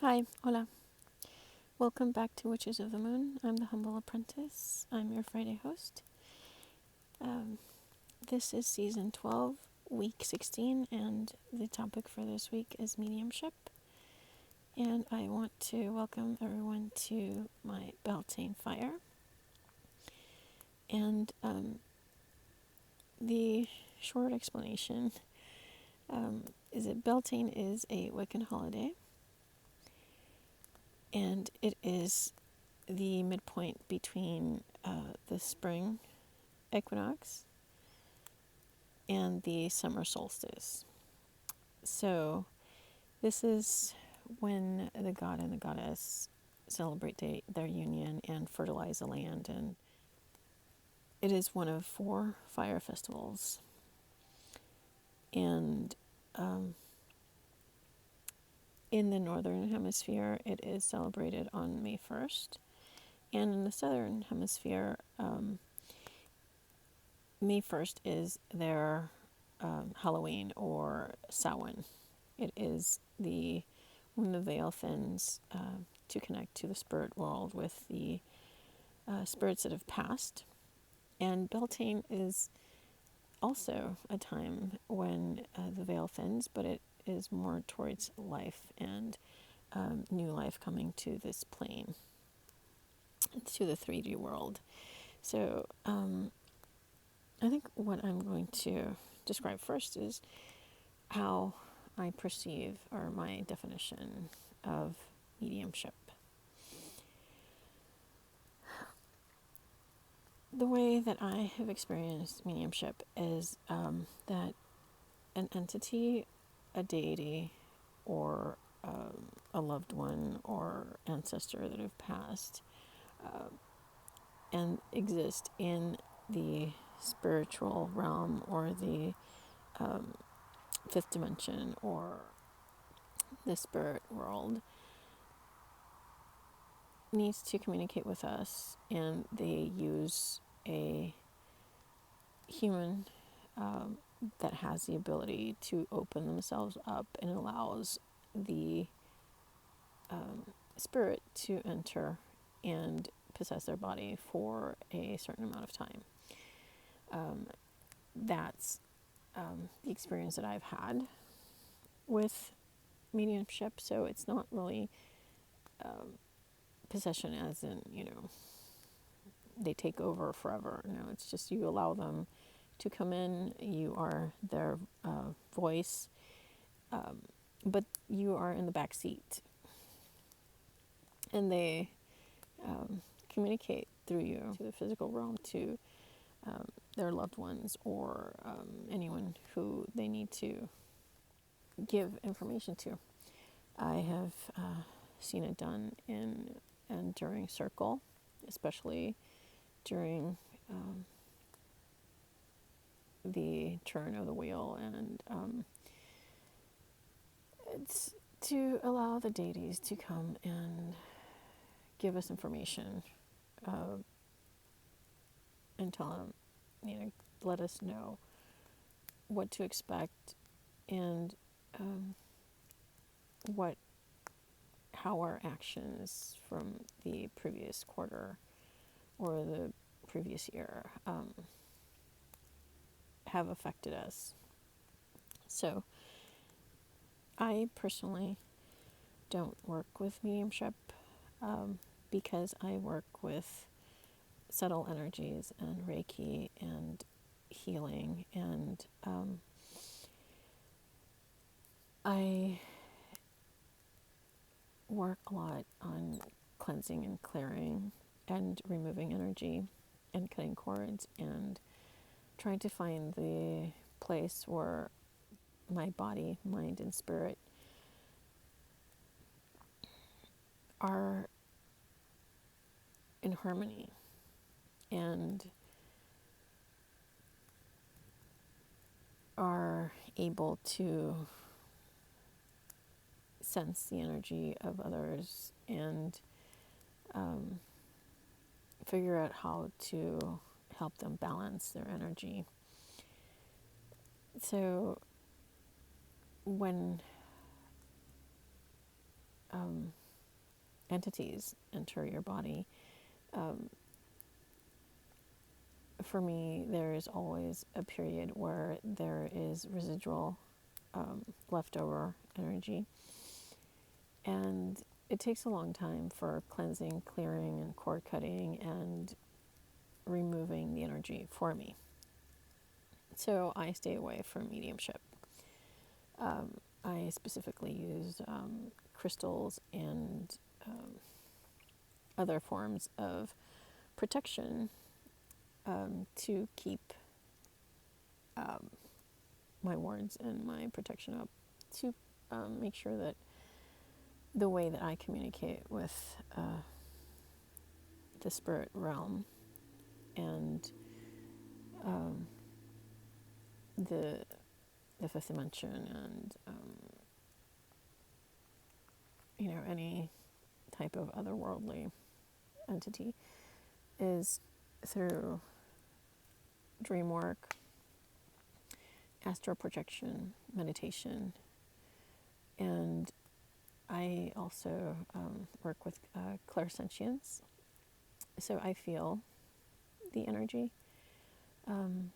Hi, hola. Welcome back to Witches of the Moon. I'm the humble apprentice. I'm your Friday host. Um, this is season 12, week 16, and the topic for this week is mediumship. And I want to welcome everyone to my Beltane fire. And the short explanation is that Beltane is a Wiccan holiday, and it is the midpoint between the spring equinox and the summer solstice. So this is when the god and the goddess celebrate their union and fertilize the land, and it is one of 4 fire festivals. And in the northern hemisphere, it is celebrated on May 1st, and in the southern hemisphere, May 1st is their Halloween or Samhain. It is the when the veil thins to connect to the spirit world with the spirits that have passed. And Beltane is also a time when the veil thins, but it is more towards life and new life coming to this plane, to the 3D world. So I think what I'm going to describe first is how I perceive, or my definition of mediumship. The way that I have experienced mediumship is that an entity, a deity, or a loved one or ancestor that have passed and exist in the spiritual realm or the fifth dimension or the spirit world needs to communicate with us, and they use a human that has the ability to open themselves up and allows the spirit to enter and possess their body for a certain amount of time. That's the experience that I've had with mediumship. So it's not really possession as in, they take over forever. No, it's just you allow them to come in. You are their voice, but you are in the back seat, and they communicate through you to the physical realm, to their loved ones or anyone who they need to give information to. I have seen it done in and during circle, especially during the turn of the wheel, and it's to allow the deities to come and give us information and tell them, let us know what to expect and how our actions from the previous quarter or the previous year have affected us. So I personally don't work with mediumship because I work with subtle energies and Reiki and healing, and I work a lot on cleansing and clearing and removing energy and cutting cords and trying to find the place where my body, mind, and spirit are in harmony and are able to sense the energy of others and figure out how to help them balance their energy. So when entities enter your body, for me, there is always a period where there is residual leftover energy. And it takes a long time for cleansing, clearing, and cord cutting and removing the energy for me. So I stay away from mediumship. I specifically use crystals and other forms of protection to keep my wards and my protection up, to make sure that the way that I communicate with the spirit realm and the fifth dimension and any type of otherworldly entity is through dream work, astral projection, meditation, and I also work with clairsentience, so I feel the energy, and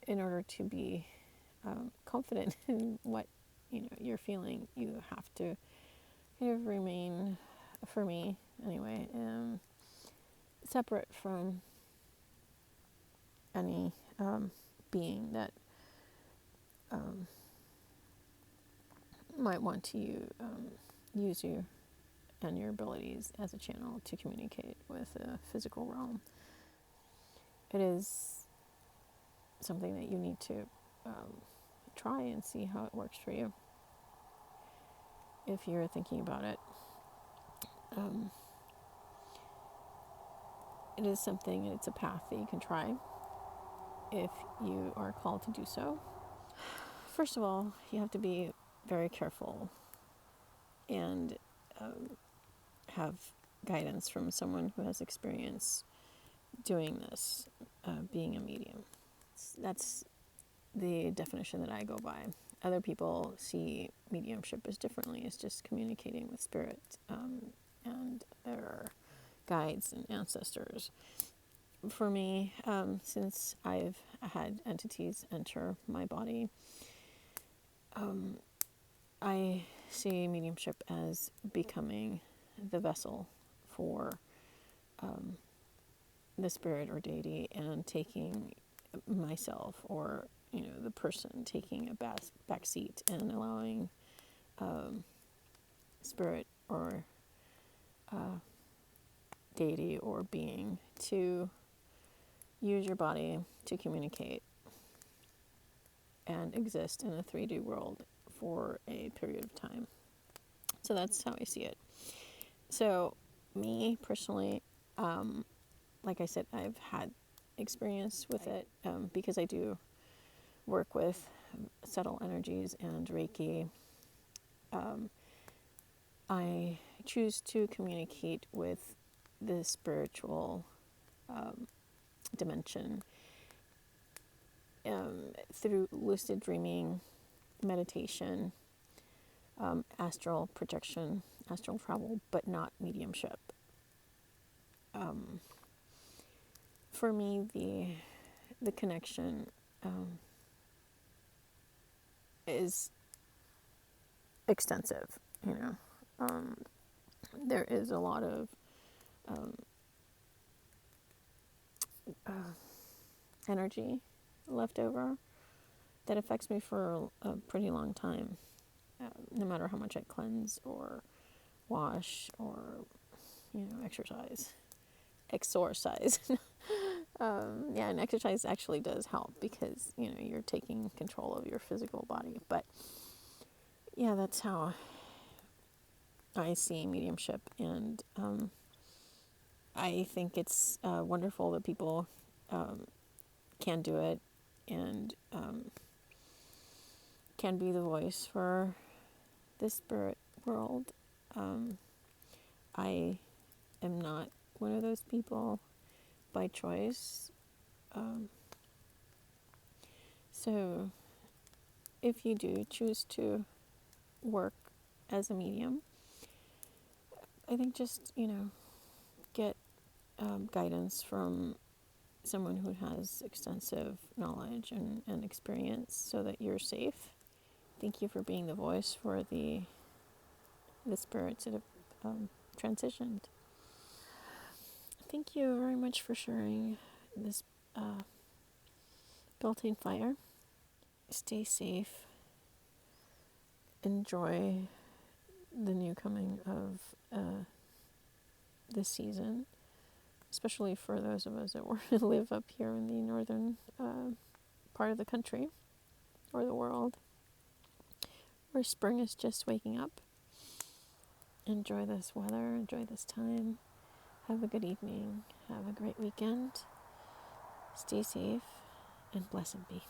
in order to be confident in what you're feeling, you have to kind of remain, for me anyway, separate from any being that might want to use you and your abilities as a channel to communicate with the physical realm. It is something that you need to try and see how it works for you. If you're thinking about it, it is something, it's a path that you can try if you are called to do so. First of all, you have to be very careful and have guidance from someone who has experience doing this, being a medium. That's the definition that I go by. Other people see mediumship as differently, as just communicating with spirit and their guides and ancestors. For me, since I've had entities enter my body, I see mediumship as becoming the vessel for the spirit or deity, and taking myself, or the person, taking a back seat and allowing spirit or deity or being to use your body to communicate and exist in a 3D world for a period of time. So that's how I see it. So me personally, like I said, I've had experience with it because I do work with subtle energies and Reiki. I choose to communicate with the spiritual dimension through lucid dreaming, meditation, astral projection, astral travel, but not mediumship. For me, the connection is extensive. There is a lot of energy left over that affects me for a pretty long time, no matter how much I cleanse or wash or exercise. And exercise actually does help because you're taking control of your physical body. But yeah, that's how I see mediumship, and I think it's wonderful that people can do it and can be the voice for the spirit world. I am not one of those people by choice. So if you do choose to work as a medium, I think just, get guidance from someone who has extensive knowledge and experience so that you're safe. Thank you for being the voice for the spirits that have transitioned. Thank you very much for sharing this built-in fire. Stay safe. Enjoy the new coming of this season, especially for those of us that live up here in the northern part of the country or the world, where spring is just waking up. Enjoy this weather, enjoy this time. Have a good evening. Have a great weekend. Stay safe and blessed be.